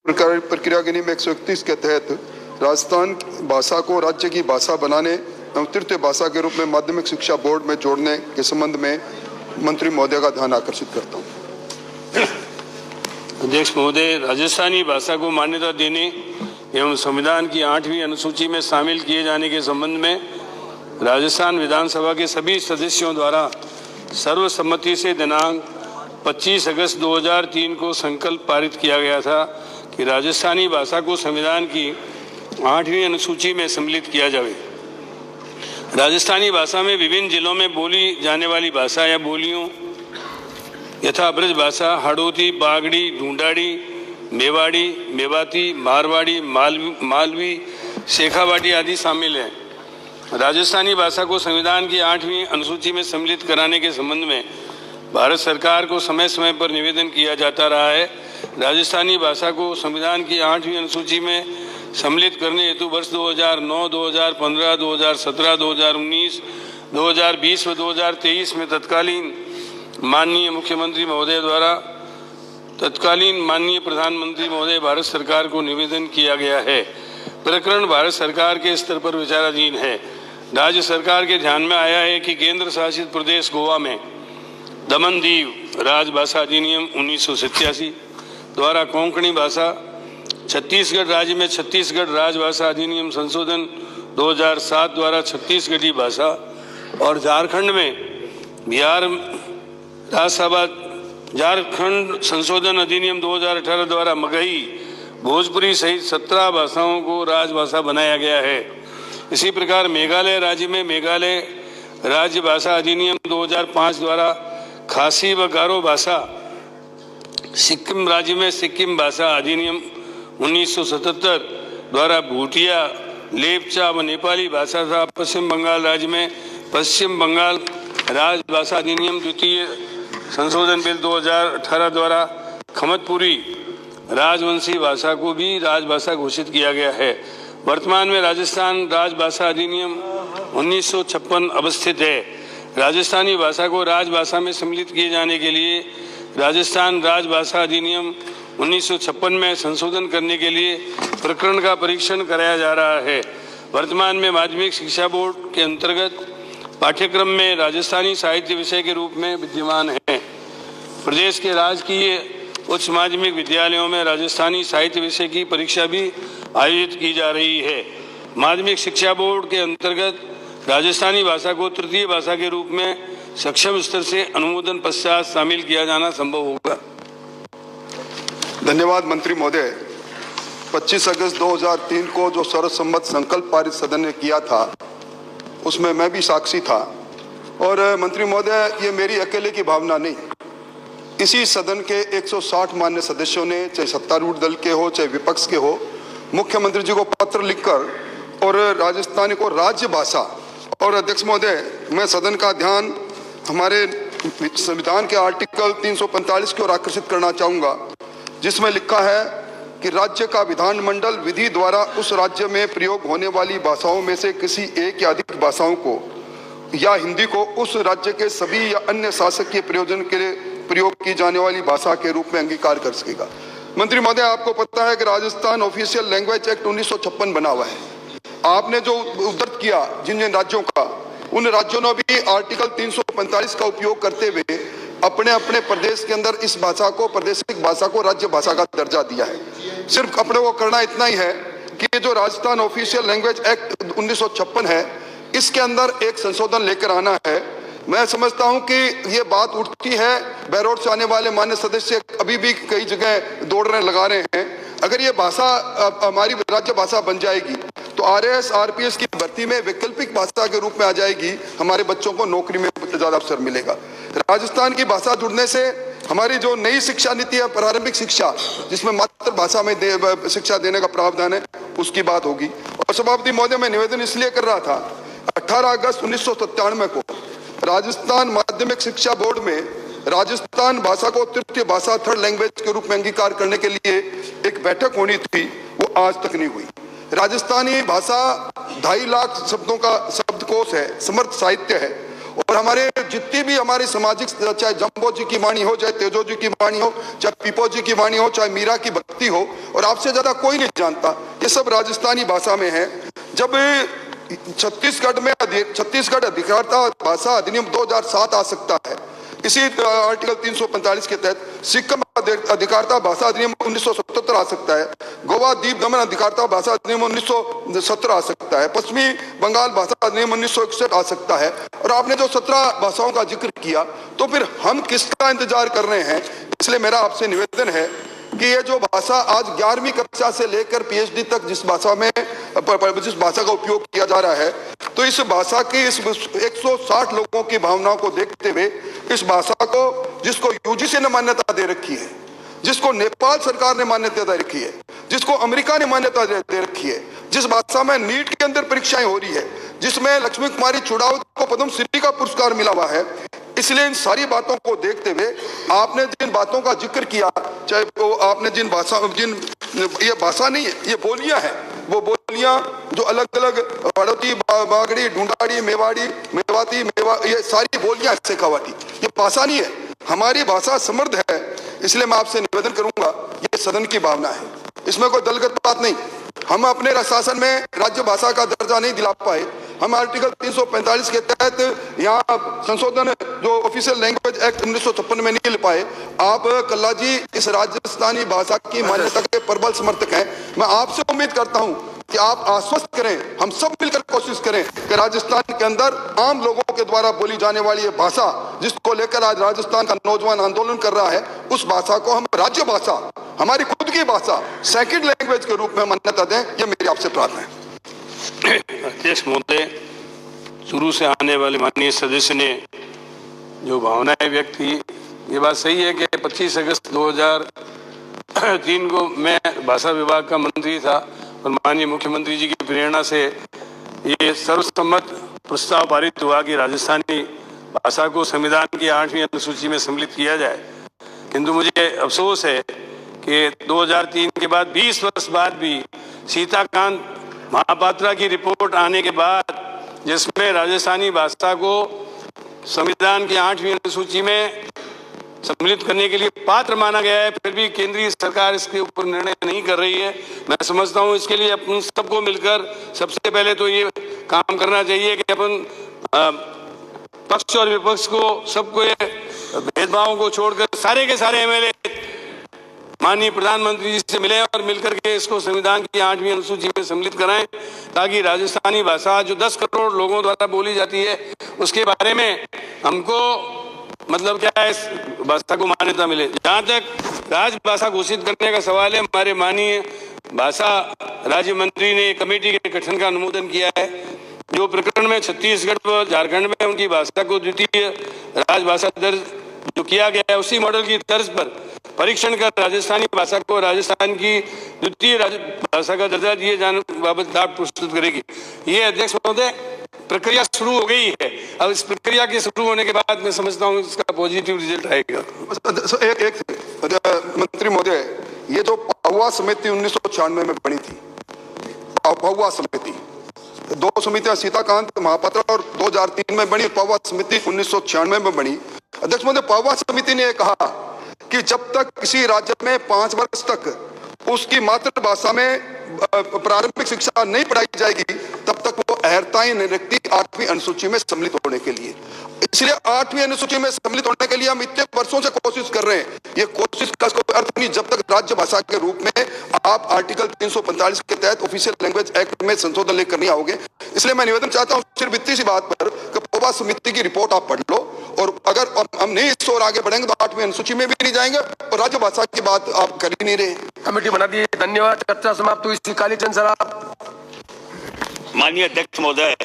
प्रक्रिया अधिनियम 131 के तहत राजस्थान भाषा को राज्य की भाषा बनाने एवं तृतीय भाषा के रूप में माध्यमिक शिक्षा बोर्ड में जोड़ने के संबंध में मंत्री महोदय का ध्यान आकर्षित करता हूँ। अध्यक्ष महोदय, राजस्थानी भाषा को मान्यता देने एवं संविधान की 8वीं अनुसूची में शामिल किए जाने के संबंध में राजस्थान विधानसभा के सभी सदस्यों द्वारा सर्वसम्मति से दिनांक 25 अगस्त 2003 को संकल्प पारित किया गया था कि राजस्थानी भाषा को संविधान की 8वीं अनुसूची में सम्मिलित किया जाए। राजस्थानी भाषा में विभिन्न जिलों में बोली जाने वाली भाषा या बोलियों यथा ब्रज भाषा, हाड़ौती, बागड़ी, ढूंढाड़ी, मेवाड़ी, मेवाती, मारवाड़ी, मालवी, शेखावाटी आदि शामिल हैं। राजस्थानी भाषा को संविधान की 8वीं अनुसूची में सम्मिलित कराने के संबंध में भारत सरकार को समय समय पर निवेदन किया जाता रहा है। राजस्थानी भाषा को संविधान की 8वीं अनुसूची में सम्मिलित करने हेतु वर्ष 2009, 2015, 2017, 2019, 2020 व 2023 में तत्कालीन माननीय मुख्यमंत्री महोदय द्वारा तत्कालीन माननीय प्रधानमंत्री महोदय भारत सरकार को निवेदन किया गया है। प्रकरण भारत सरकार के स्तर पर विचाराधीन है। राज्य सरकार के ध्यान में आया है कि केंद्र शासित प्रदेश गोवा में दमन दीव राजभाषा अधिनियम 1987 द्वारा कोंकणी भाषा, छत्तीसगढ़ राज्य में छत्तीसगढ़ राजभाषा अधिनियम संशोधन 2007 द्वारा छत्तीसगढ़ी भाषा और झारखंड में बिहार राज्यसभा झारखंड संशोधन अधिनियम 2018 द्वारा मगही, भोजपुरी सहित 17 भाषाओं को राजभाषा बनाया गया है। इसी प्रकार मेघालय राज्य में मेघालय राज्य भाषा अधिनियम 2005 द्वारा खासी व गारो भाषा, सिक्किम राज्य में सिक्किम भाषा अधिनियम 1977 द्वारा भूटिया, लेपचा व नेपाली भाषा था। पश्चिम बंगाल राज्य में पश्चिम बंगाल राजभाषा अधिनियम द्वितीय संशोधन बिल 2018 द्वारा खमतपुरी राजवंशी भाषा को भी राजभाषा घोषित किया गया है। वर्तमान में राजस्थान राजभाषा अधिनियम 1956 अवस्थित है। राजस्थानी भाषा को राजभाषा में सम्मिलित किए जाने के लिए राजस्थान राजभाषा अधिनियम 1956 में संशोधन करने के लिए प्रकरण का परीक्षण कराया जा रहा है। वर्तमान में माध्यमिक शिक्षा बोर्ड के अंतर्गत पाठ्यक्रम में राजस्थानी साहित्य विषय के रूप में विद्यमान है। प्रदेश के राजकीय उच्च माध्यमिक विद्यालयों में राजस्थानी साहित्य विषय की परीक्षा भी आयोजित की जा रही है। माध्यमिक शिक्षा बोर्ड के अंतर्गत राजस्थानी भाषा को तृतीय भाषा के रूप में सक्षम स्तर से अनुमोदन पश्चात शामिल किया जाना संभव होगा। धन्यवाद मंत्री महोदय। 25 अगस्त 2003 को जो सर्वसम्मत संकल्प पारित सदन ने किया था उसमें मैं भी साक्षी था। और मंत्री महोदय, ये मेरी अकेले की भावना नहीं, इसी सदन के 160 मान्य सदस्यों ने, चाहे सत्तारूढ़ दल के हो चाहे विपक्ष के हो, मुख्यमंत्री जी को पत्र लिखकर और राजस्थानी को राज्य भाषा, और अध्यक्ष महोदय मैं सदन का ध्यान हमारे संविधान के आर्टिकल 345 की ओर आकर्षित करना चाहूँगा, जिसमें लिखा है कि राज्य का विधानमंडल विधि द्वारा उस राज्य में प्रयोग होने वाली भाषाओं में से किसी एक या अधिक भाषाओं को या हिंदी को उस राज्य के सभी या अन्य शासकीय प्रयोजन के लिए प्रयोग की जाने वाली भाषा के रूप में अंगीकार कर सकेगा। मंत्री महोदय, आपको पता है कि राजस्थान ऑफिशियल लैंग्वेज एक्ट 1956 बना हुआ है। आपने जो उद्धृत किया जिन जिन राज्यों का, उन राज्यों ने भी आर्टिकल 345 का उपयोग करते हुए अपने अपने प्रदेश के अंदर इस भाषा को, प्रादेशिक भाषा को राज्य भाषा का दर्जा दिया है। सिर्फ अपने को करना इतना ही है कि जो राजस्थान ऑफिशियल लैंग्वेज एक्ट 1956 है, इसके अंदर एक संशोधन लेकर आना है। मैं समझता हूं कि ये बात उठती है, बैरोड से आने वाले मान्य सदस्य अभी भी कई जगह दौड़ रहे लगा रहे हैं। अगर ये भाषा हमारी राज्य भाषा बन जाएगी तो RAS RPS की भर्ती में वैकल्पिक भाषा के रूप में आ जाएगी। हमारे बच्चों को नौकरी में ज्यादा अवसर मिलेगा। राजस्थान की भाषा जुड़ने से हमारी जो नई शिक्षा नीति है, प्रारंभिक शिक्षा, जिसमें मातृभाषा में शिक्षा देने का प्रावधान है, उसकी बात होगी। और सभापति महोदय, मैं निवेदन इसलिए कर रहा था, 18 अगस्त 1997 को राजस्थान माध्यमिक शिक्षा बोर्ड में राजस्थान भाषा को तृतीय भाषा, थर्ड लैंग्वेज के रूप में अंगीकार करने के लिए एक बैठक होनी थी, वो आज तक नहीं हुई। राजस्थानी भाषा 2.5 लाख शब्दों का शब्दकोश है, समर्थ साहित्य है, और हमारे जितनी भी हमारी सामाजिक, चाहे जम्बो जी की वाणी हो, चाहे तेजो जी की वाणी हो, चाहे पीपो जी की वाणी हो, चाहे मीरा की भक्ति हो, और आपसे ज्यादा कोई नहीं जानता, ये सब राजस्थानी भाषा में है। जब छत्तीसगढ़ अधिकारिता भाषा अधिनियम 2007 आ सकता है, इसी आर्टिकल 345 के तहत सिक्किम अधिकारिता भाषा अधिनियम 1977 आ सकता है, गोवा द्वीप दमन अधिकारिता भाषा अधिनियम 1917 आ सकता है, पश्चिमी बंगाल भाषा अधिनियम 1961 आ सकता है। और आपने जो 17 भाषाओं का जिक्र किया, तो फिर हम किसका इंतजार कर रहे हैं? इसलिए मेरा आपसे निवेदन है कि ये जो भाषा आज 11वीं कक्षा से लेकर PhD तक जिस भाषा का उपयोग किया जा रहा है, तो इस भाषा की इस 160 लोगों की भावनाओं को देखते हुए इस भाषा को, जिसको UGC ने मान्यता दे रखी है, जिसको नेपाल सरकार ने मान्यता दे रखी है, जिसको अमेरिका ने मान्यता दे रखी है, जिस भाषा में नीट के अंदर परीक्षाएं हो रही है, जिसमें लक्ष्मी कुमारी चुड़ावत को पद्मश्री का पुरस्कार मिला हुआ है, इसलिए इन सारी बातों को देखते हुए आपने जिन बातों का जिक्र किया, चाहे वो आपने ये भाषा नहीं है, ये बोलियां हैं, वो बोलियां जो अलग अलग हड़ौती, बागड़ी, ढूंढाड़ी, मेवाती, ये सारी बोलियां शेखावाटी, ये भाषा नहीं है। हमारी भाषा समृद्ध है। इसलिए मैं आपसे निवेदन करूंगा, ये सदन की भावना है, इसमें कोई दलगत बात नहीं। हम अपने शासन में राज्य भाषा का दर्जा नहीं दिला पाए, हम आर्टिकल 345 के तहत यहाँ संशोधन जो ऑफिशियल लैंग्वेज एक्ट 1956 में नहीं ले पाए। आप कल्ला जी इस राजस्थानी भाषा की मान्यता के प्रबल समर्थक हैं। मैं आपसे उम्मीद करता हूं कि आप आश्वस्त करें, हम सब मिलकर कोशिश करें कि राजस्थान के अंदर आम लोगों के द्वारा बोली जाने वाली ये भाषा, जिसको लेकर आज राजस्थान का नौजवान आंदोलन कर रहा है, उस भाषा को हम राज्य भाषा, हमारी खुद की भाषा, सेकंड लैंग्वेज के रूप में मान्यता दें। ये मेरी आपसे प्रार्थना है। अध्यक्ष महोदय, शुरू से आने वाले माननीय सदस्य ने जो भावनाएं व्यक्त की, ये बात सही है कि 25 अगस्त 2003 को मैं भाषा विभाग का मंत्री था और माननीय मुख्यमंत्री जी की प्रेरणा से ये सर्वसम्मत प्रस्ताव पारित हुआ कि राजस्थानी भाषा को संविधान की 8वीं अनुसूची में सम्मिलित किया जाए। किंतु मुझे अफसोस है कि 2003 के बाद 20 वर्ष बाद भी सीताकांत महापात्रा की रिपोर्ट आने के बाद, जिसमें राजस्थानी भाषा को संविधान की 8वीं अनुसूची में सम्मिलित करने के लिए पात्र माना गया है, फिर भी केंद्रीय सरकार इसके ऊपर निर्णय नहीं कर रही है। मैं समझता हूं इसके लिए अपन सबको मिलकर सबसे पहले तो ये काम करना चाहिए कि अपन पक्ष और विपक्ष को, सबको भेदभावों को छोड़कर सारे के सारे MLA माननीय प्रधानमंत्री जी से मिले और मिलकर के इसको संविधान की 8वीं अनुसूची में सम्मिलित कराएं, ताकि राजस्थानी भाषा जो 10 करोड़ लोगों द्वारा बोली जाती है, उसके बारे में हमको मतलब क्या है, इस भाषा को मान्यता मिले। जहाँ तक राजभाषा घोषित करने का सवाल है, हमारे माननीय भाषा राज्य मंत्री ने कमेटी के गठन का अनुमोदन किया है। जो प्रकरण में छत्तीसगढ़ व झारखंड में उनकी भाषा को द्वितीय राजभाषा दर्ज जो किया गया है, उसी मॉडल की तर्ज पर परीक्षण कर राजस्थानी भाषा को राजस्थान की द्वितीय भाषा का दर्जा दिए जाने बाबत दावा प्रस्तुत करेगी। ये अध्यक्ष महोदय प्रक्रिया शुरू हो गई है। अब इस प्रक्रिया के शुरू होने के बाद मैं समझता हूँ इसका पॉजिटिव रिजल्ट आएगा। मंत्री महोदय, ये जो पहुआ समिति 1996 में बनी थी, पहुआ समिति, 2 समितियां सीताकांत महापात्रा और 2003 में बनी, पहुआ समिति 1996 में बनी। अध्यक्ष महोदय, पहुआ समिति ने कहा कि जब तक किसी राज्य में 5 वर्ष तक उसकी मातृभाषा में प्रारंभिक शिक्षा नहीं पढ़ाई जाएगी, तब तक वो अर्हताएं नहीं रखती 8वीं अनुसूची में सम्मिलित होने के लिए। इसलिए 8वीं अनुसूची में सम्मिलित होने के लिए हम इतने वर्षों से कोशिश कर रहे हैं। ये कोशिश का कोई अर्थ नहीं जब तक राज्य भाषा के रूप में आप आर्टिकल 345 के तहत ऑफिशियल लैंग्वेज एक्ट में संशोधन लेकर नहीं आओगे। इसलिए मैं निवेदन चाहता हूँ सिर्फ इतनी सी बात पर कि पहुआ समिति की रिपोर्ट आप पढ़ लो, और अगर हम नहीं इस ओर आगे बढ़ेंगे तो 8वीं अनुसूची में भी नहीं जाएंगे और राज्य भाषा की बात आप कर ही नहीं रहे। कमेटी बना दी। धन्यवाद। चर्चा समाप्त हुई। कालीचंद सर, आप। माननीय अध्यक्ष महोदय,